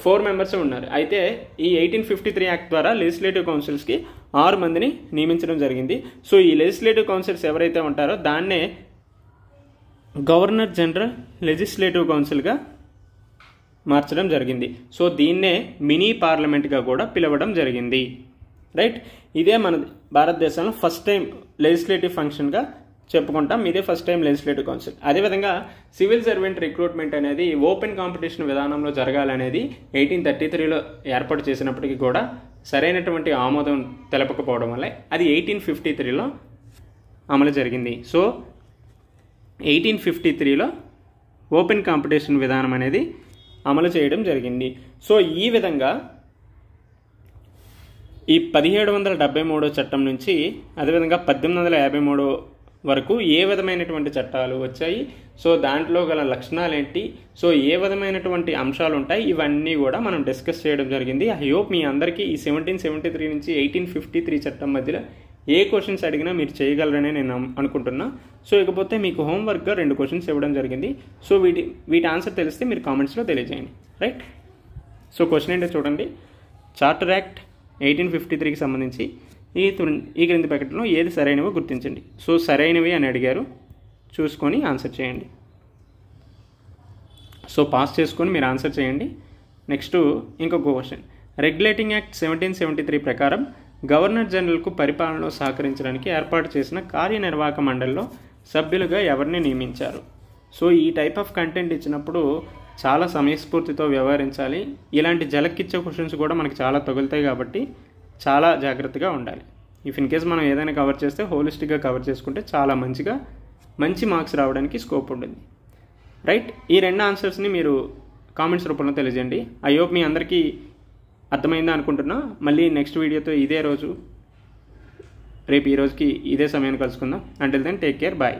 4 మెంబర్స్ ఉన్నారు. అయితే ఈ 1853 యాక్ట్ ద్వారా లెజిస్లేటివ్ కౌన్సిల్స్కి 6 మందిని నియమించడం జరిగింది. సో ఈ లెజిస్లేటివ్ కౌన్సిల్స్ ఎవరైతే ఉంటారో దాన్నే గవర్నర్ జనరల్ లెజిస్లేటివ్ కౌన్సిల్గా మార్చడం జరిగింది. సో దీన్నే మినీ పార్లమెంట్గా కూడా పిలవడం జరిగింది. రైట్, ఇదే మన భారతదేశంలో ఫస్ట్ టైం లెజిస్లేటివ్ ఫంక్షన్గా చెప్పుకుంటాం. ఇదే ఫస్ట్ టైం లెజిస్లేటివ్ కౌన్సిల్. అదేవిధంగా సివిల్ సర్వెంట్ రిక్రూట్మెంట్ అనేది ఓపెన్ కాంపిటీషన్ విధానంలో జరగాలనేది 1833లో ఏర్పాటు చేసినప్పటికీ కూడా సరైనటువంటి ఆమోదం తెలపకపోవడం వల్ల అది 1853లో అమలు జరిగింది. సో 1853లో ఓపెన్ కాంపిటీషన్ విధానం అనేది అమలు చేయడం జరిగింది. సో ఈ విధంగా ఈ 1773 చట్టం నుంచి అదేవిధంగా 1853 వరకు ఏ విధమైనటువంటి చట్టాలు వచ్చాయి, సో దాంట్లో గల లక్షణాలు ఏంటి, సో ఏ విధమైనటువంటి అంశాలు ఉంటాయి, ఇవన్నీ కూడా మనం డిస్కస్ చేయడం జరిగింది. ఐ హోప్ మీ అందరికీ ఈ 1773 నుంచి 1853 చట్టం మధ్యలో ఏ క్వశ్చన్స్ అడిగినా మీరు చేయగలరనే నేను అనుకుంటున్నా. సో ఇకపోతే మీకు హోంవర్క్గా 2 క్వశ్చన్స్ ఇవ్వడం జరిగింది. సో వీటి ఆన్సర్ తెలిస్తే మీరు కామెంట్స్లో తెలియజేయండి. రైట్, సో క్వశ్చన్ ఏంటో చూడండి. చార్టర్ యాక్ట్ 1853కి సంబంధించి ఈ క్రింది ప్యాకెట్లో ఏది సరైనవో గుర్తించండి. సో సరైనవి అని అడిగారు, చూసుకొని ఆన్సర్ చేయండి. సో పాస్ చేసుకొని మీరు ఆన్సర్ చేయండి. నెక్స్ట్ ఇంకొక క్వశ్చన్, రెగ్యులేటింగ్ యాక్ట్ 1773 ప్రకారం గవర్నర్ జనరల్కు పరిపాలనలో సహకరించడానికి ఏర్పాటు చేసిన కార్యనిర్వాహక మండలిలో సభ్యులుగా ఎవరిని నియమించారు. సో ఈ టైప్ ఆఫ్ కంటెంట్ ఇచ్చినప్పుడు చాలా సమయస్ఫూర్తితో వ్యవహరించాలి. ఇలాంటి జలకిచ్చే క్వశ్చన్స్ కూడా మనకి చాలా తగులుతాయి కాబట్టి చాలా జాగ్రత్తగా ఉండాలి. ఇఫ్ ఇన్ కేస్ మనం ఏదైనా కవర్ చేస్తే హోలిస్టిక్గా కవర్ చేసుకుంటే చాలా మంచి మార్క్స్ రావడానికి స్కోప్ ఉంటుంది. రైట్, ఈ 2 ఆన్సర్స్ని మీరు కామెంట్స్ రూపంలో తెలియజేయండి. ఐ హోప్ మీ అందరికీ అర్థమైందా అనుకుంటున్నా. మళ్ళీ నెక్స్ట్ వీడియోతో రేపు ఈ రోజుకి ఇదే సమయాన్ని కలుసుకుందాం. Until then take care, bye.